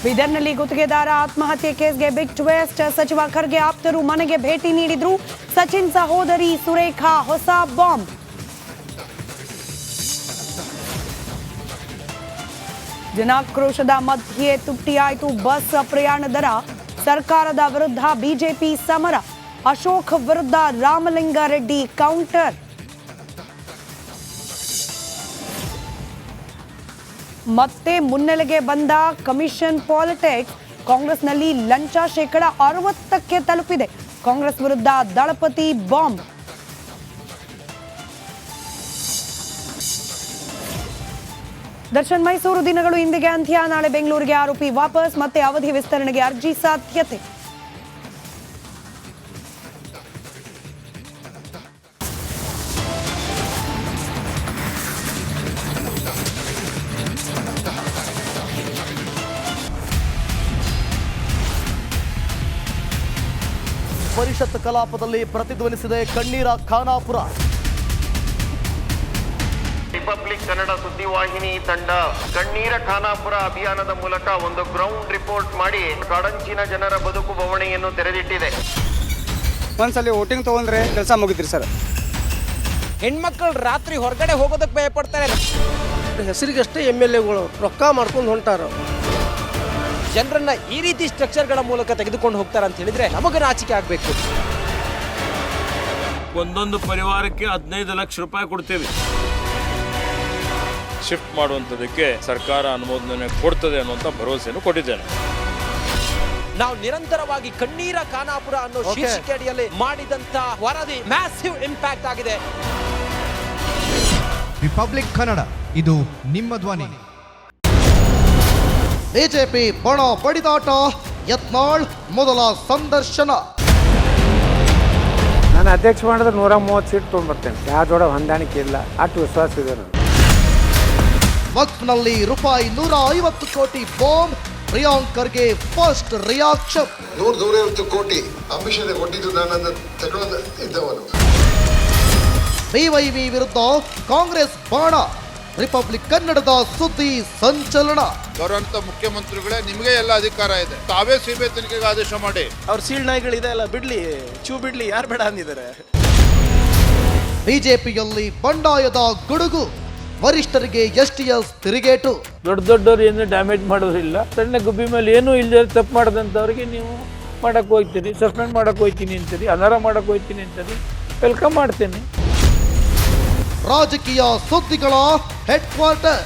ಬೀದರ್ನಲ್ಲಿ ಗುತ್ತಿಗೆದಾರ ಆತ್ಮಹತ್ಯೆ ಕೇಸ್ಗೆ ಬಿಗ್ ಟ್ವಿಸ್ಟ್. ಸಚಿವ ಖರ್ಗೆ ಆಪ್ತರು ಮನೆಗೆ ಭೇಟಿ ನೀಡಿದ್ರು. ಸಚಿನ್ ಸಹೋದರಿ ಸುರೇಖಾ ಹೊಸ ಬಾಂಬ್. ಜನಾಕ್ರೋಶದ ಮಧ್ಯೆ ತುಟ್ಟಿಯಾಯಿತು ಬಸ್ ಪ್ರಯಾಣ ದರ. ಸರ್ಕಾರದ ವಿರುದ್ಧ ಬಿಜೆಪಿ ಸಮರ. ಅಶೋಕ್ ವಿರುದ್ಧ ರಾಮಲಿಂಗಾರೆಡ್ಡಿ ಕೌಂಟರ್. ಮತ್ತೆ ಮುನ್ನೆಲೆಗೆ ಬಂದ ಕಮಿಷನ್ ಪಾಲಿಟಿಕ್ಸ್. ಕಾಂಗ್ರೆಸ್ನಲ್ಲಿ ಲಂಚ 60% ತಲುಪಿದೆ. ಕಾಂಗ್ರೆಸ್ ವಿರುದ್ಧ ದಳಪತಿ ಬಾಂಬ್. ದರ್ಶನ್ ಮೈಸೂರು ದಿನಗಳು ಇಂದಿಗೆ ಅಂತ್ಯ. ನಾಳೆ ಬೆಂಗಳೂರಿಗೆ ಆರೋಪಿ ವಾಪಸ್. ಮತ್ತೆ ಅವಧಿ ವಿಸ್ತರಣೆಗೆ ಅರ್ಜಿ ಸಾಧ್ಯತೆ. ಪರಿಷತ್ ಕಲಾಪದಲ್ಲಿ ಪ್ರತಿಧ್ವನಿಸಿದೆ ಕಣ್ಣೀರ ಖಾನಾಪುರ. ರಿಪಬ್ಲಿಕ್ ಕನ್ನಡ ಸುದ್ದಿವಾಹಿನಿ ತಂಡ ಕಣ್ಣೀರ ಖಾನಾಪುರ ಅಭಿಯಾನದ ಮೂಲಕ ಒಂದು ಗ್ರೌಂಡ್ ರಿಪೋರ್ಟ್ ಮಾಡಿ ಕಾಡಂಚಿನ ಜನರ ಬದುಕು ಬವಣೆಯನ್ನು ತೆರೆದಿಟ್ಟಿದೆ. ಒಂದ್ಸಲಿ ವೋಟಿಂಗ್ ತಗೊಂಡ್ರೆ ಕೆಲಸ ಮುಗಿದ್ರಿ ಸರ್. ಹೆಣ್ಮಕ್ಳು ರಾತ್ರಿ ಹೊರಗಡೆ ಹೋಗೋದಕ್ಕೆ ಭಯ ಪಡ್ತಾರೆ. ಹೆಸರಿಗಷ್ಟೇ MLAಗಳು ರೊಕ್ಕ ಮಾಡ್ಕೊಂಡು ಹೊಂಟಾರ. ಜನರನ್ನ ಈ ರೀತಿ ಸ್ಟ್ರಕ್ಚರ್ಗಳ ಮೂಲಕ ತೆಗೆದುಕೊಂಡು ಹೋಗ್ತಾರೆ ಅಂತ ಹೇಳಿದ್ರೆ ನಮಗೆ ನಾಚಿಕೆ ಆಗಬೇಕು. ಒಂದೊಂದು ಪರಿವಾರಕ್ಕೆ 15 ಲಕ್ಷ ರೂಪಾಯಿ ಕೊಡ್ತೇವೆ. ಶಿಫ್ಟ್ ಮಾಡುವಂಥದ್ದಕ್ಕೆ ಸರ್ಕಾರ ಅನುಮೋದನೆ ಕೊಡ್ತದೆ ಅನ್ನುವಂಥ ಭರವಸೆಯನ್ನು ಕೊಟ್ಟಿದ್ದೇನೆ. ನಾವು ನಿರಂತರವಾಗಿ ಕಣ್ಣೀರ ಖಾನಾಪುರ ಅನ್ನೋ ಶೀರ್ಷಿಕೆ ಅಡಿಯಲ್ಲಿ ಮಾಡಿದಂತ ವರದಿ ಮ್ಯಾಸಿವ್ ಇಂಪ್ಯಾಕ್ಟ್ ಆಗಿದೆ. ರಿಪಬ್ಲಿಕ್ ಕನ್ನಡ, ಇದು ನಿಮ್ಮ ಧ್ವನಿ. ಬಿಜೆಪಿ ಬಣ ಬಡಿದಾಟ. ಯತ್ನಾಳ್ ಮೊದಲ ಸಂದರ್ಶನ. ನಾನು ಅಧ್ಯಕ್ಷ ಮಾಡಿದ್ರೆ 130 ಸೀಟ್ ತೊಗೊಂಡ್ಬರ್ತೇನೆ. ಯಾವ ಜೋಡ ಹೊಂದಾಣಿಕೆ ಇಲ್ಲ, ಅಷ್ಟು ವಿಶ್ವಾಸ ಇದೆ ನನಗೆ. ವಕ್ಫ್ನಲ್ಲಿ ರೂಪಾಯಿ 150 ಕೋಟಿ bomb. Priyank Kharge first reaction. 150 ಕೋಟಿ ಅಂಬಿಷನ್ ಕೊಟ್ಟಿದ್ದು ನಾನು ತಗೊಳ್ಳೋದು ಇದ್ದವನು. BYV ವಿರುದ್ಧ ಕಾಂಗ್ರೆಸ್ ಬಾಣ. ರಿಪಬ್ಲಿಕ್ ಕನ್ನಡದ ಸುದ್ದಿ ಸಂಚಲನ. ಬರುವಂತ ಮುಖ್ಯಮಂತ್ರಿಗಳೇ ನಿಮಗೆ ಎಲ್ಲ ಅಧಿಕಾರ ಇದೆ, ತಾವೇ ಸಿಬಿಐ ತನಿಖೆಗೆ ಆದೇಶ ಮಾಡಿ. ಅವ್ರ ಸೀಳ್ ನಾಯಿಗಳಿದೆ ಅಲ್ಲ, ಬಿಡ್ಲಿ ಚೂ ಬಿಡ್ಲಿ, ಯಾರು ಬೇಡ ಅಂದಿದ್ದಾರೆ. ಬಿಜೆಪಿಯಲ್ಲಿ ಬಂಡಾಯದ ಗುಡುಗು. ವರಿಷ್ಠರಿಗೆ STS ತಿರುಗೇಟು. ದೊಡ್ಡವರು ಏನು ಡ್ಯಾಮೇಜ್ ಮಾಡೋದಿಲ್ಲ. ಸಣ್ಣ ಗುಬ್ಬಿ ಮೇಲೆ ಏನೂ ಇಲ್ಲದೆ ತಪ್ಪು ಮಾಡಿದಂಥವ್ರಿಗೆ ನೀವು ಮಾಡಕ್ಕೆ ಹೋಗ್ತೀರಿ, ಸಸ್ಪೆಂಡ್ ಮಾಡಕ್ಕೆ ಹೋಗ್ತೀನಿ ಅಂತೀರಿ, ಅನರ್ಹ ಮಾಡಕ್ಕೆ ಹೋಗ್ತೀನಿ ಅಂತೀರಿ. ವೆಲ್ಕಮ್ ಮಾಡ್ತೀನಿ. ರಾಜಕೀಯ ಸುದ್ದಿಗಳ ಹೆಡ್ ಕ್ವಾರ್ಟರ್.